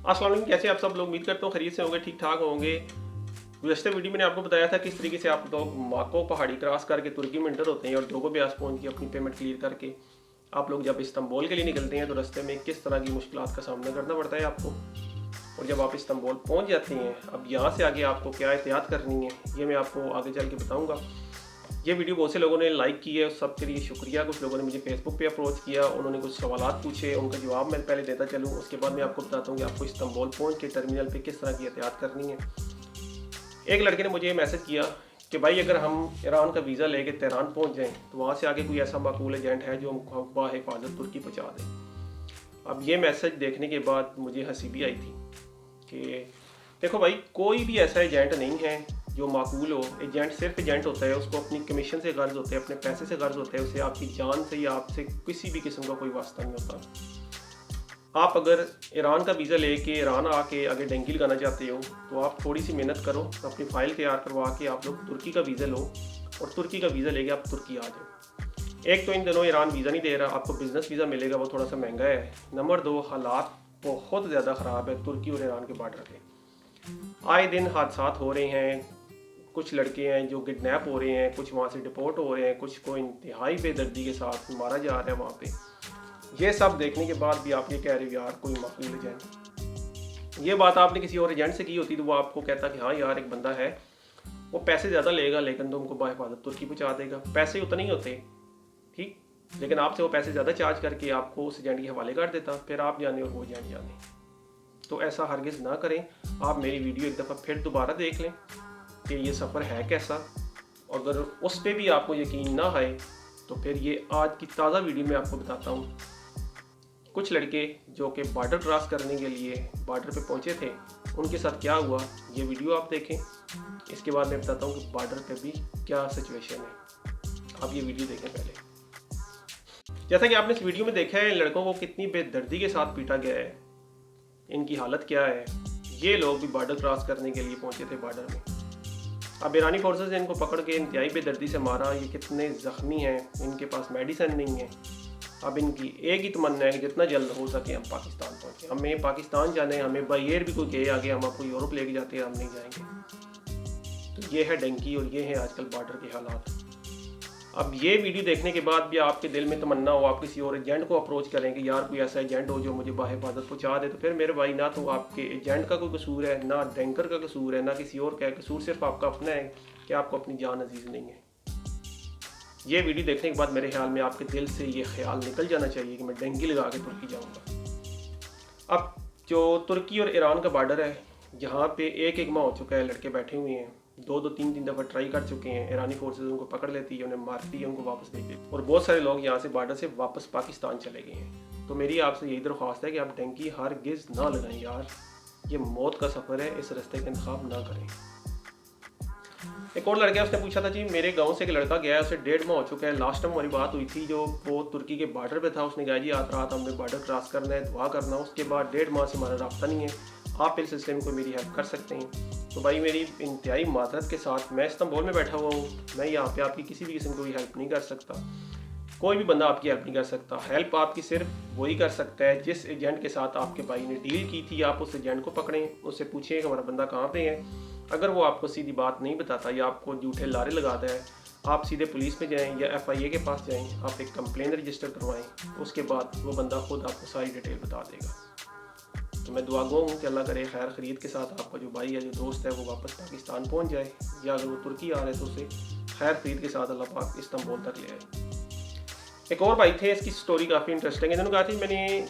अस्सलाम वालेकुम, कैसे आप सब लोग? उम्मीद करता हूँ खैरियत से होंगे, ठीक ठाक होंगे। गुज़श्ता वीडियो मैंने आपको बताया था किस तरीके से आप लोग माको पहाड़ी क्रॉस करके तुर्की में एंटर होते हैं और दोगो ब्यास पहुँच के अपनी पेमेंट क्लियर करके आप लोग जब इस्तांबुल के लिए निकलते हैं तो रास्ते में किस तरह की मुश्किलात का सामना करना पड़ता है आपको। और जब आप इस्तांबुल पहुँच जाते हैं, अब यहाँ से आगे आपको क्या एहतियात करनी है ये मैं आपको आगे चल के बताऊँगा। ये वीडियो बहुत से लोगों ने लाइक की है, उस सब के लिए शुक्रिया। कुछ लोगों ने मुझे फेसबुक पे अप्रोच किया, उन्होंने कुछ सवालात पूछे, उनका जवाब मैं पहले देता चलूँ। उसके बाद मैं आपको बताता हूँ कि आपको इस्तांबुल पहुँच के टर्मिनल पे किस तरह की एहतियात करनी है। एक लड़के ने मुझे ये मैसेज किया कि भाई अगर हम ईरान का वीज़ा लेके तेहरान पहुँच जाएँ तो वहाँ से आगे कोई ऐसा माकूल एजेंट है जो हमको बाहिफाजत तुर्की पहुँचा दे। अब ये मैसेज देखने के बाद मुझे हंसी भी आई थी कि देखो भाई, कोई भी ऐसा एजेंट नहीं है जो माकूल हो। एजेंट सिर्फ एजेंट होता है, उसको अपनी कमीशन से गर्ज होते हैं, अपने पैसे से गर्ज होते हैं, उसे आपकी जान से या आपसे किसी भी किस्म का कोई वास्ता नहीं होता। आप अगर ईरान का वीज़ा लेके ईरान आके आगे डंकी लगाना चाहते हो तो आप थोड़ी सी मेहनत करो, अपनी फ़ाइल तैयार करवा के आप लोग तुर्की का वीज़ा लो और तुर्की का वीज़ा लेके आप तुर्की आ जाओ। एक तो इन दिनों ईरान वीज़ा नहीं दे रहा, आपको बिज़नेस वीज़ा मिलेगा, वो थोड़ा सा महंगा है। नंबर 2, हालात बहुत ज़्यादा ख़राब है तुर्की और ईरान के बॉर्डर पे। आए दिन हादसात हो रहे हैं, कुछ लड़के हैं जो किडनैप हो रहे हैं, कुछ वहाँ से डिपोर्ट हो रहे हैं, कुछ को इंतहाई बेदर्दी के साथ मारा जा रहा है वहाँ पे। ये सब देखने के बाद भी आप ये कह रहे हो यार कोई माकूल एजेंट। ये बात आपने किसी और एजेंट से की होती तो वो आपको कहता कि हाँ यार एक बंदा है, वो पैसे ज़्यादा लेगा लेकिन तुमको बाहिफाजत तुर्की पहुँचा देगा। पैसे उतने ही होते, ठीक, लेकिन आपसे वो पैसे ज़्यादा चार्ज करके आपको उस एजेंट के हवाले कर देता, फिर आप जाने और वो एजेंट जाने। तो ऐसा हरगिज़ ना करें। आप मेरी वीडियो एक दफ़ा फिर दोबारा देख लें कि ये सफ़र है कैसा। और अगर उस पर भी आपको यकीन ना आए तो फिर ये आज की ताज़ा वीडियो में आपको बताता हूँ। कुछ लड़के जो कि बॉर्डर क्रॉस करने के लिए बॉर्डर पे पहुँचे थे, उनके साथ क्या हुआ, ये वीडियो आप देखें। इसके बाद मैं बताता हूँ कि बॉर्डर पे भी क्या सिचुएशन है। आप ये वीडियो देखें पहले। जैसा कि आपने इस वीडियो में देखा है, लड़कों को कितनी बेदर्दी के साथ पीटा गया है, इनकी हालत क्या है। ये लोग भी बॉर्डर क्रॉस करने के लिए पहुँचे थे बॉर्डर में। अब ईरानी फोर्सेस ने इनको पकड़ के इंतहाई बेदर्दी से मारा। ये कितने ज़ख्मी हैं, इनके पास मेडिसिन नहीं है। अब इनकी एक ही तमन्ना है कि जितना जल्द हो सके हम पाकिस्तान पहुँचे। हमें पाकिस्तान जाने, हमें बाई एयर भी कोई कहे आगे हम आपको यूरोप लेके जाते हैं, हम नहीं जाएंगे। तो ये है डंकी और ये है आजकल बॉर्डर के हालात। अब ये वीडियो देखने के बाद भी आपके दिल में तमन्ना हो आप किसी और एजेंट को अप्रोच करें कि यार कोई ऐसा एजेंट हो जो मुझे बाहिफाजत पहुँचा दे, तो फिर मेरे भाई ना तो आपके एजेंट का कोई कसूर है, ना टैंकर का कसूर है, ना किसी और का कसूर, सिर्फ आपका अपना है कि आपको अपनी जान अजीज़ नहीं है। ये वीडियो देखने के बाद मेरे ख्याल में आपके दिल से ये ख्याल निकल जाना चाहिए कि मैं डंकी लगा के तुर्की जाऊँगा। अब जो तुर्की और ईरान का बॉर्डर है, यहाँ पे एक माह हो चुका है, लड़के बैठे हुए हैं, दो तीन दफ़ा ट्राई कर चुके हैं। ईरानी फोर्सेस उनको पकड़ लेती है, उन्हें मारती है, उनको वापस भेज देती है और बहुत सारे लोग यहाँ से बॉर्डर से वापस पाकिस्तान चले गए हैं। तो मेरी आपसे यही दरख्वास्त है कि आप डंकी हरगिज़ ना लगाएं यार, ये मौत का सफ़र है, इस रास्ते का इंतखाब ना करें। एक और लड़का, उसने पूछा था जी मेरे गांव से एक लड़का गया है, उसे 1.5 माह हो चुका है। लास्ट टाइम हमारी बात हुई थी जो वो तुर्की के बॉर्डर पे था, उसने कहा जी आज रात हमने बॉर्डर क्रॉस करना है, दुआ करना। उसके बाद 1.5 माह से हमारा रास्ता नहीं है, आप इस सिलसिले में कोई मेरी हेल्प कर सकते हैं। तो भाई मेरी इंतहाई माजरत के साथ, मैं इस्तांबुल में बैठा हुआ हूँ, मैं यहाँ पे आपकी किसी भी किस्म की हेल्प नहीं कर सकता। कोई भी बंदा आपकी हेल्प नहीं कर सकता। हेल्प आपकी सिर्फ वही कर सकता है जिस एजेंट के साथ आपके भाई ने डील की थी। आप उस एजेंट को पकड़ें, उससे पूछें कि हमारा बंदा कहाँ पे है। अगर वो आपको सीधी बात नहीं बताता या आपको झूठे लारे लगाता है, आप सीधे पुलिस में जाएं या FIA के पास जाएं, आप एक कंप्लेन रजिस्टर करवाएं। उसके बाद वो बंदा खुद आपको सारी डिटेल बता देगा। तो मैं दुआ गो हूँ कि अल्लाह करे खैर खरीद के साथ आपका जो भाई है, जो दोस्त है, वो वापस पाकिस्तान पहुँच जाए, या अगर वो तुर्की आ रहे तो उसे खैर खरीद के साथ अल्लाह पाक इस्तांबुल तक ले आए। एक और भाई थे, इसकी स्टोरी काफ़ी इंटरेस्टिंग है। इन्होंने कहा थी मैंने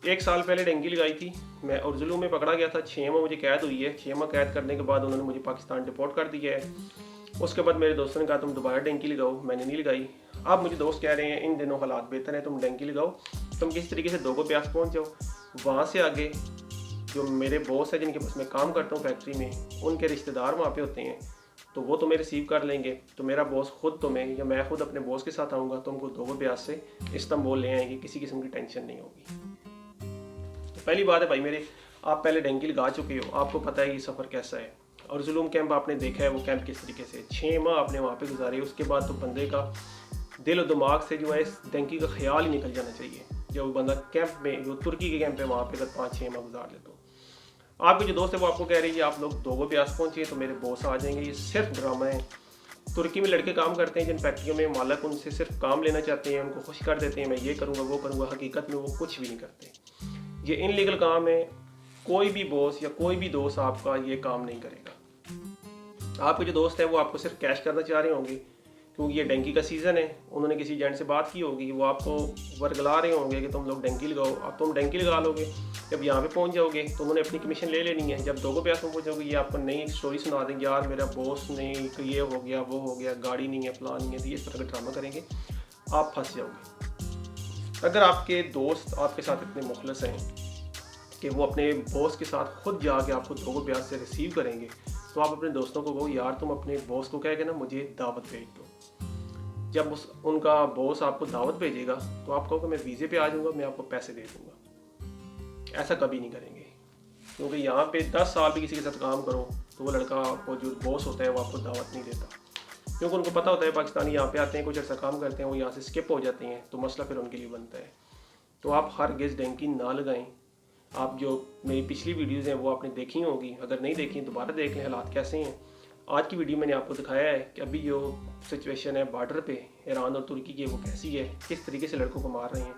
1 साल पहले डेंगी लगाई थी, मैं अर्जुलू में पकड़ा गया था, 6 माह मुझे कैद हुई है। 6 माह कैद करने के बाद उन्होंने मुझे पाकिस्तान डिपोर्ट कर दिया है। उसके बाद मेरे दोस्तों ने कहा तुम दोबारा डेंगी लगाओ, मैंने नहीं लगाई। अब मुझे दोस्त कह रहे हैं इन दिनों हालात बेहतर हैं, तुम डेंगी लगाओ, तुम किसी तरीके से दोगो ब्यास पहुँच जाओ। वहाँ से आगे जो मेरे बॉस है जिनके पास मैं काम करता हूँ फैक्ट्री में, उनके रिश्तेदार वहाँ पे होते हैं, तो वो तुम्हें रिसीव कर लेंगे। तो मेरा बॉस खुद तुम्हें या मैं खुद अपने बॉस के साथ आऊँगा, तुमको दोगो ब्यास से इस्तांबुल ले आएंगे, किसी किस्म की टेंशन नहीं होगी। तो पहली बात है भाई मेरे, आप पहले डंकी लगा चुके हो, आपको पता है ये सफ़र कैसा है। और जुलूम कैंप आपने देखा है, वो कैंप किस तरीके से 6 माह आपने वहाँ पे गुजारे। उसके बाद तो बंदे का दिल और दिमाग से जो है इस डंकी का ख्याल ही निकल जाना चाहिए। जब वो बंदा कैंप में, जो तुर्की के कैंप है, वहाँ पे अगर 5-6 माह गुजार ले तो आपके जो दोस्त है वो आपको कह रही है आप लोग दोगो ब्यास पहुंचे तो मेरे बॉस आ जाएंगे, ये सिर्फ ड्रामा है। तुर्की में लड़के काम करते हैं जिन फैक्ट्रियों में मालिक उनसे सिर्फ काम लेना चाहते हैं, उनको खुश कर देते हैं मैं ये करूँगा वो करूँगा, हकीकत में वो कुछ भी नहीं करते। ये इनलीगल काम है। कोई भी बॉस या कोई भी दोस्त आपका ये काम नहीं करेगा। आपके जो दोस्त हैं वो आपको सिर्फ कैश करना चाह रहे होंगे क्योंकि ये डेंकी का सीज़न है। उन्होंने किसी एजेंट से बात की होगी, वो आपको वर्गला रहे होंगे कि तुम लोग डेंकी लगाओ। अब तुम डेंकी लगा लोगे, जब यहाँ पे पहुँच जाओगे तो उन्होंने अपनी कमीशन ले लेनी है। जब दोगो ब्यास में पहुँचोगे ये आपको नई स्टोरी सुना देंगे, यार मेरा बॉस नहीं तो ये हो गया वो हो गया, गाड़ी नहीं है फलान नहीं है, तो ये इस तरह का ड्रामा करेंगे, आप फंस जाओगे। अगर आपके दोस्त आपके साथ इतने मुखलस हैं कि वो अपने बॉस के साथ खुद जाके आपको दोगो ब्यास से रिसीव करेंगे तो आप अपने दोस्तों को कहो यार तुम अपने बॉस को कह के ना मुझे दावत भेज दो। जब उनका बॉस आपको दावत भेजेगा तो आप कहो कि मैं वीज़े पे आ जाऊँगा, मैं आपको पैसे दे दूँगा। ऐसा कभी नहीं करेंगे क्योंकि यहाँ पे 10 साल भी किसी के साथ काम करो तो वो लड़का आपको जो बॉस होता है वो आपको दावत नहीं देता, क्योंकि उनको पता होता है पाकिस्तानी यहाँ पे आते हैं कुछ अर्सा काम करते हैं वो यहाँ से स्किप हो जाते हैं तो मसला फिर उनके लिए बनता है। तो आप हर गेस डेंकी ना लगाएं। आप जो मेरी पिछली वीडियोज़ हैं वो आपने देखी होंगी, अगर नहीं देखी दोबारा देख लें हालात कैसे हैं। आज की वीडियो मैंने आपको दिखाया है कि अभी जो सिचुएशन है बॉर्डर पे ईरान और तुर्की की वो कैसी है, किस तरीके से लड़कों को मार रहे हैं।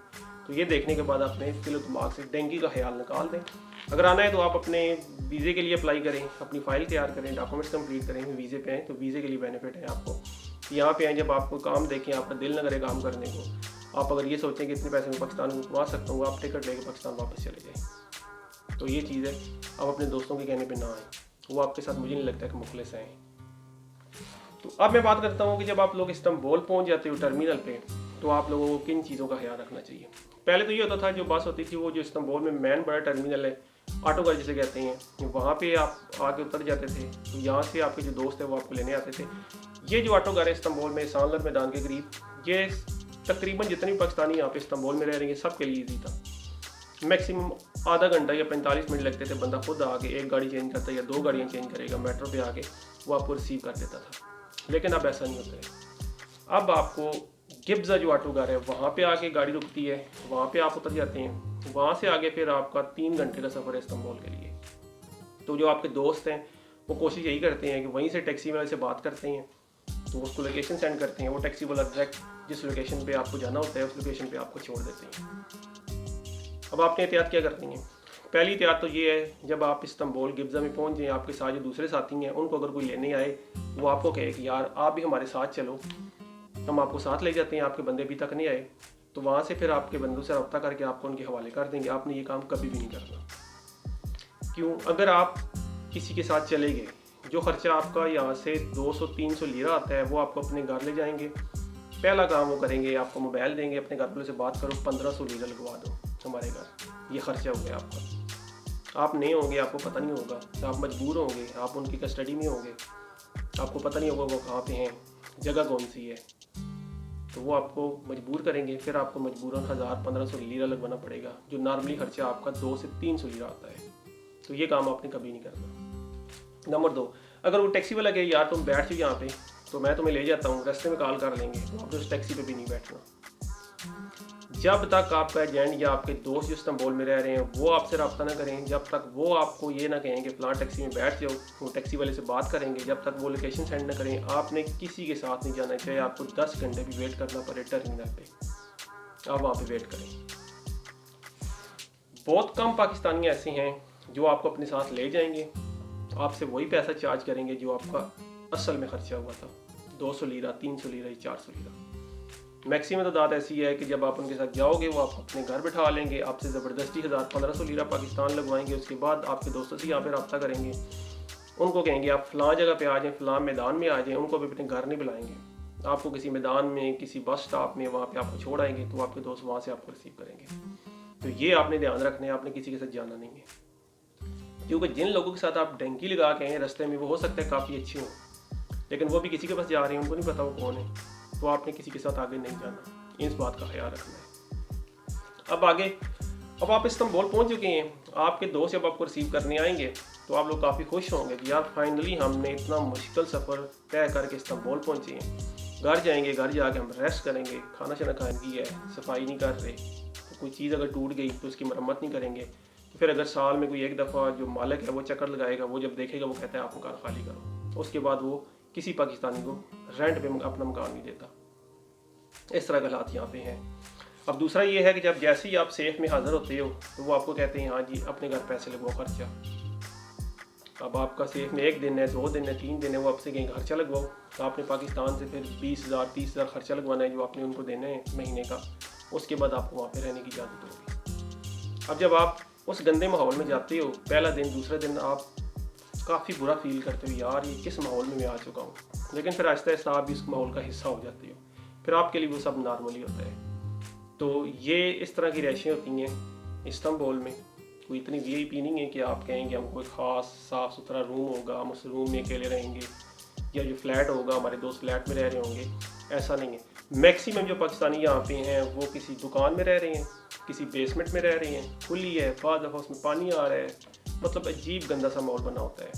तो ये देखने के बाद अपने दिलो दिमाग से डेंगी का ख्याल निकाल दें। अगर आना है तो आप अपने वीज़े के लिए अप्लाई करें, अपनी फ़ाइल तैयार करें, डॉक्यूमेंट्स कंप्लीट करें, वीज़े पे आएँ तो वीज़े के लिए बेनिफिट है आपको। यहाँ पे आएँ जब आपको काम देखें आपका दिल न करे काम करने को, आप अगर ये सोचें कि इतने पैसे में पाकिस्तान में कमा सकता हूँ, आप टिकट लेके पाकिस्तान वापस चले जाएँ। तो ये चीज़ है, आप अपने दोस्तों के कहने पर ना आएँ, वो आपके साथ मुझे नहीं लगता कि मुखलिस हैं। तो अब मैं बात करता हूँ कि जब आप लोग इस्तांबुल पहुँच जाते हो टर्मिनल पे तो आप लोगों को किन चीज़ों का ख्याल रखना चाहिए। पहले तो ये होता था जो बस होती थी वो जो इस्तांबुल में मेन बड़ा टर्मिनल है ऑटोगर जिसे कहते हैं, वहाँ पे आप आके उतर जाते थे तो यहाँ से आपके जो दोस्त हैं वो आपको लेने आते थे। ये जो ऑटोगर है इस्तांबुल में सांलर मैदान के करीब, ये तकरीबन जितने भी पाकिस्तानी यहाँ पे इस्तांबुल में रह रहे हैं सबके लिए ईजी था। मैक्सिमम आधा घंटा या 45 मिनट लगते थे, बंदा खुद आके एक गाड़ी चेंज करता या 2 गाड़ियाँ चेंज करेगा मेट्रो पे आके वो आपको रिसीव कर देता था। लेकिन अब ऐसा नहीं होता है। अब आपको गिब्जा जो ऑटोगर है वहाँ पे आके गाड़ी रुकती है, वहाँ पे आप उतर जाते हैं, वहाँ से आगे फिर आपका 3 घंटे का सफ़र है इस्तांबुल के लिए। तो जो आपके दोस्त हैं वो कोशिश यही करते हैं कि वहीं से टैक्सी वाले से बात करते हैं तो उसको लोकेशन सेंड करते हैं, वो टैक्सी वाला डायरेक्ट जिस लोकेशन पे आपको जाना होता है उस लोकेशन पे आपको छोड़ देते हैं। अब आपने एहतियात क्या करती हैं? पहली एहतियात तो ये है जब आप इस्तांबुल गिब्जा में पहुंच जाएं आपके साथ जो दूसरे साथी हैं उनको अगर कोई लेने आए वो आपको कहे कि यार आप भी हमारे साथ चलो, हम आपको साथ ले जाते हैं, आपके बंदे अभी तक नहीं आए, तो वहाँ से फिर आपके बंदों से रब्ता करके आपको उनके हवाले कर देंगे। आपने ये काम कभी भी नहीं करना। क्यों? अगर आप किसी के साथ चले गए, जो खर्चा आपका यहाँ से 200-300 लीरा आता है वो आपको अपने घर ले जाएंगे। पहला काम वो करेंगे, आपको मोबाइल देंगे, अपने घर वालों से बात करो 1500 लीरा लगवा दो हमारे घर, ये खर्चा हो गया आपका। आप नहीं होंगे, आपको पता नहीं होगा, तो आप मजबूर होंगे, आप उनकी कस्टडी में होंगे, आपको पता नहीं होगा वो कहाँ पे हैं, जगह कौन सी है, तो वो आपको मजबूर करेंगे। फिर आपको मजबूरन 1000-1500 लीरा लगवाना पड़ेगा, जो नॉर्मली खर्चा आपका 200 से 300 लीरा आता है। तो ये काम आपने कभी नहीं करना। नंबर 2, अगर वो टैक्सी वाला कहे यार तुम बैठ जाओ यहाँ पे तो मैं तुम्हें ले जाता हूँ, रास्ते में कॉल कर लेंगे, तो आपने उस टैक्सी पे भी नहीं बैठना। जब तक आपका एजेंट या आपके दोस्त जो इस्तांबुल में रह रहे हैं वो आपसे रब्ता ना करें, जब तक वो आपको ये ना कहें कि फलां टैक्सी में बैठ जाओ, वो टैक्सी वाले से बात करेंगे, जब तक वो लोकेशन सेंड ना करें, आपने किसी के साथ नहीं जाना। चाहे आपको 10 घंटे भी वेट करना पड़े टर्मिनल पे, आप वहाँ पे वेट करें। बहुत कम पाकिस्तानी ऐसे हैं जो आपको अपने साथ ले जाएंगे, आपसे वही पैसा चार्ज करेंगे जो आपका असल में खर्चा हुआ था, 200 लीरा, 300 लीरा, 400 लीरा। मैक्सिमम तादाद ऐसी है कि जब आप उनके साथ जाओगे वो आप अपने घर बिठा लेंगे, आपसे ज़बरदस्ती 1000-1500 लीरा पाकिस्तान लगवाएंगे, उसके बाद आपके दोस्तों से यहाँ पे रब्ता करेंगे, उनको कहेंगे आप फ़लाँ जगह पे आ जाएँ, फ़लाँ मैदान में आ जाएँ, उनको भी अपने घर नहीं बुलाएंगे, आपको किसी मैदान में, किसी बस स्टॉप में वहाँ पे आपको छोड़ आएंगे, तो आपके दोस्त वहाँ से आपको रिसीव करेंगे। तो ये आपने ध्यान रखना है, आपने किसी के साथ जाना नहीं है, क्योंकि जिन लोगों के साथ आप डेंकी लगा के आए रास्ते में वो हो सकता है काफ़ी अच्छे हों, लेकिन वो भी किसी के पास जा रहे हैं, उनको नहीं पता वो कौन है, तो आपने किसी के साथ आगे नहीं जाना, इस बात का ख्याल रखना है। अब आगे, अब आप इस्तांबुल पहुंच चुके हैं, आपके दोस्त जब आपको रिसीव करने आएंगे तो आप लोग काफ़ी खुश होंगे कि यार फाइनली हमने इतना मुश्किल सफ़र तय करके इस्तांबुल पहुंचे हैं। घर जाएंगे, घर जाके हम रेस्ट करेंगे, खाना शाना खाएंगे है, सफाई नहीं कर रहे, तो कोई चीज़ अगर टूट गई तो उसकी मरम्मत नहीं करेंगे, फिर अगर साल में कोई एक दफ़ा जो मालिक है वो चक्कर लगाएगा, वो जब देखेगा वो कहता है आप मकान खाली करो, उसके बाद वो किसी पाकिस्तानी को रेंट पे अपना मकान नहीं देता। इस तरह के हालात यहाँ पे हैं। अब दूसरा ये है कि जब जैसे ही आप सेफ में हाजिर होते हो तो वो आपको कहते हैं हाँ जी अपने घर पैसे लगवाओ खर्चा। अब आपका सेफ में 1 दिन है, 2 दिन है, 3 दिन है, वो आपसे कहीं खर्चा लगवाओ, तो आपने पाकिस्तान से फिर 20,000 30,000 खर्चा लगवाना है जो आपने उनको देना है महीने का। उसके बाद आपको वहाँ पे रहने की इजाज़त होगी। अब जब आप उस गंदे माहौल में जाते हो, पहला दिन दूसरा दिन आप काफ़ी बुरा फील करते हो, यार ये किस माहौल में मैं आ चुका हूँ। लेकिन फिर आहिस्ता आहिस्ता आप भी उस माहौल का हिस्सा हो जाते हो, फिर आपके लिए वो सब नॉर्मली होता है। तो ये इस तरह की रैशें होती हैं इस्तांबुल में। कोई इतनी वीआईपी नहीं है कि आप कहेंगे हमको कोई ख़ास साफ़ सुथरा रूम होगा, हम उस रूम में अकेले रहेंगे, या जो फ्लैट होगा हमारे दोस्त फ्लैट में रह रहे होंगे, ऐसा नहीं है। मैक्सिमम जो पाकिस्तानी यहाँ पे हैं वो किसी दुकान में रह रहे हैं, किसी बेसमेंट में रह रहे हैं, खुली है, बाद दफ़ा उसमें पानी आ रहा है, मतलब अजीब गंदा सा माहौल बना होता है।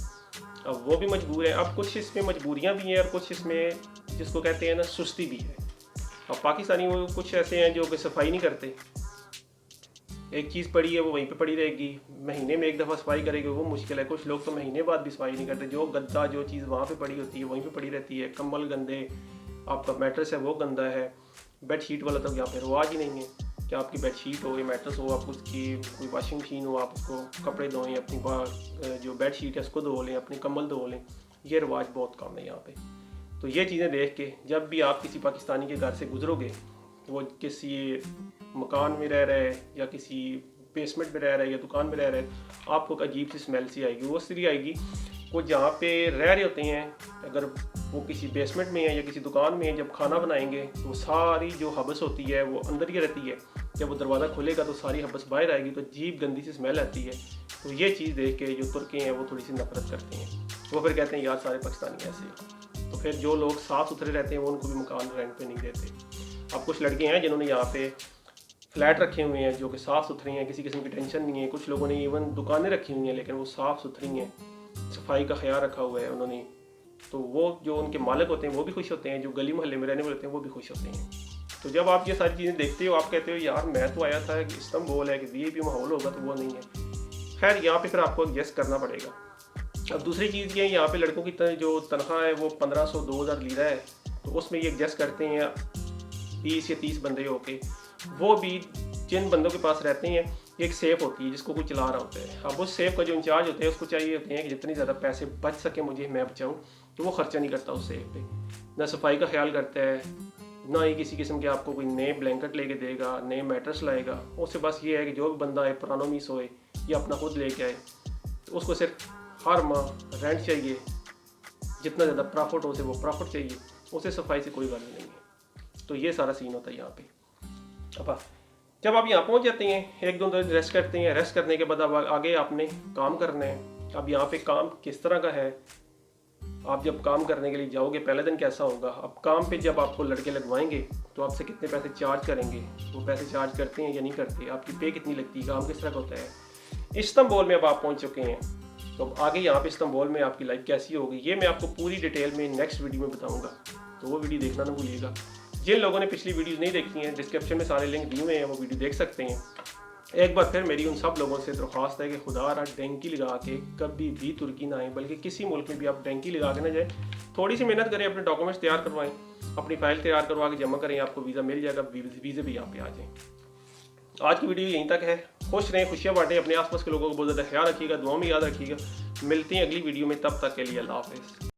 अब वो भी मजबूर है। अब कुछ इसमें मजबूरियाँ भी हैं और कुछ इसमें जिसको कहते हैं ना सुस्ती भी है। अब पाकिस्तानी वो कुछ ऐसे हैं जो कि सफाई नहीं करते, एक चीज़ पड़ी है वो वहीं पे पड़ी रहेगी, महीने में एक दफ़ा सफाई करेंगे वो मुश्किल है। कुछ लोग तो महीने बाद भी सफाई नहीं करते, जो गद्दा जो चीज़ वहाँ पे पड़ी होती है वहीं पे पड़ी रहती है, कंबल गंदे, आपका मैट्रेस है वो गंदा है, बेडशीट वाला तो यहाँ पे रिवाज ही नहीं है कि आपकी बेडशीट हो या मैट्रेस हो, आप उसकी कोई वॉशिंग मशीन हो, आप उसको कपड़े धोएं, अपनी जो बेडशीट है उसको धो लें, अपनी कंबल धो लें, ये रिवाज बहुत कम है यहाँ पे। तो ये चीज़ें देख के जब भी आप किसी पाकिस्तानी के घर से गुजरोगे, वो किसी मकान में रह रहे हैं या किसी बेसमेंट में रह रहे हैं या दुकान में रह रहे हैं, आपको एक अजीब सी स्मेल सी आएगी। वो इसलिए आएगी, वो जहाँ पे रह रहे होते हैं, अगर वो किसी बेसमेंट में है या किसी दुकान में है, जब खाना बनाएंगे तो सारी जो हबस होती है वो अंदर ही रहती है, जब वो दरवाज़ा खुलेगा तो सारी हबस बाहर आएगी, तो अजीब गंदी सी स्मेल आती है। तो ये चीज़ देख के जो तुर्के हैं वो थोड़ी सी नफरत करते हैं, वो फिर कहते हैं यार सारे पाकिस्तानी ऐसे हैं। तो फिर जो लोग साफ़ सुथरे रहते हैं वो उनको भी मकान रेंट पे नहीं देते। अब कुछ लड़के हैं जिन्होंने यहाँ पे फ्लैट रखे हुए हैं जो कि साफ़ सुथरे हैं, किसी किस्म की टेंशन नहीं है। कुछ लोगों ने इवन दुकानें रखी हुई हैं लेकिन वो साफ़ सुथरी हैं, सफाई का ख्याल रखा हुआ है उन्होंने। तो वो जो उनके मालिक होते हैं वो भी खुश होते हैं, जो गली मोहल्ले में रहने वाले होते हैं वो भी खुश होते हैं। तो जब आप ये सारी चीज़ें देखते हो, आप कहते हो यार मैं तो आया था कि इस्तांबुल है कि वीआईपी माहौल होगा, तो वो नहीं है। खैर यहाँ पे फिर आपको एडजस्ट करना पड़ेगा। अब दूसरी चीज़ ये है, यहाँ पे लड़कों की जो तनख्वाह है वो 1500 2000 लीरा है, तो उसमें ये एडजस्ट करते हैं 20 या 30 बंदे होके। वो भी जिन बंदों के पास रहते हैं एक सेफ होती है जिसको कोई चला रहा होता है। अब उस सेफ का जो इंचार्ज होते हैं उसको चाहिए होते हैं कि जितनी ज़्यादा पैसे बच सके मुझे मैं बचाऊँ, तो वो खर्चा नहीं करता उस सेफ पे, ना सफाई का ख्याल करता है, ना ही किसी किस्म के आपको कोई नए ब्लैंकेट लेके देगा, नए मैट्रेस लाएगा। उससे बस ये है कि जो भी बंदा है पुरानो में सोए या अपना खुद लेके आए, तो उसको सिर्फ हर माह रेंट चाहिए, जितना ज़्यादा प्रॉफिट हो उसे वो प्रॉफिट चाहिए, उसे सफाई से कोई गर्ज नहीं है। तो ये सारा सीन होता है यहाँ पे। अब जब आप यहाँ पहुँच जाते हैं, 1-2 दिन रेस्ट करते हैं, रेस्ट करने के बाद अब आगे आपने काम करना है। अब यहाँ पे काम किस तरह का है, आप जब काम करने के लिए जाओगे पहले दिन कैसा होगा। अब काम पे जब आपको लड़के लगवाएंगे तो आपसे कितने पैसे चार्ज करेंगे, वो पैसे चार्ज करते हैं या नहीं करते, आपकी पे कितनी लगती है, काम किस तरह का होता है। इस्तांबुल में अब आप पहुँच चुके हैं, तो अब आगे यहाँ पे इस्तांबुल में आपकी लाइफ कैसी होगी ये मैं आपको पूरी डिटेल में नेक्स्ट वीडियो में बताऊँगा, तो वो वीडियो देखना ना भूलिएगा। जिन लोगों ने पिछली वीडियोज़ नहीं देखी हैं, डिस्क्रिप्शन में सारे लिंक दिए हुए हैं, वो वीडियो देख सकते हैं। एक बार फिर मेरी उन सब लोगों से दरख्वास्त है कि खुदा रहा डेंकी लगा के कभी भी तुर्की ना आए, बल्कि किसी मुल्क में भी आप डेंकी लगा के ना जाए। थोड़ी सी मेहनत करें, अपने डॉक्यूमेंट्स तैयार करवाएं, अपनी फ़ाइल तैयार करवा के जमा करें, आपको वीज़ा मिल जाएगा, वीज़े भी यहाँ पे आ जाएँ। आज की वीडियो यहीं तक है। खुश रहें, खुशियाँ बांटें, अपने आसपास के लोगों को बहुत ज़्यादा ख्याल रखिएगा, दुआ में याद रखिएगा। मिलते हैं अगली वीडियो में, तब तक के लिए अल्लाह हाफ़िज़।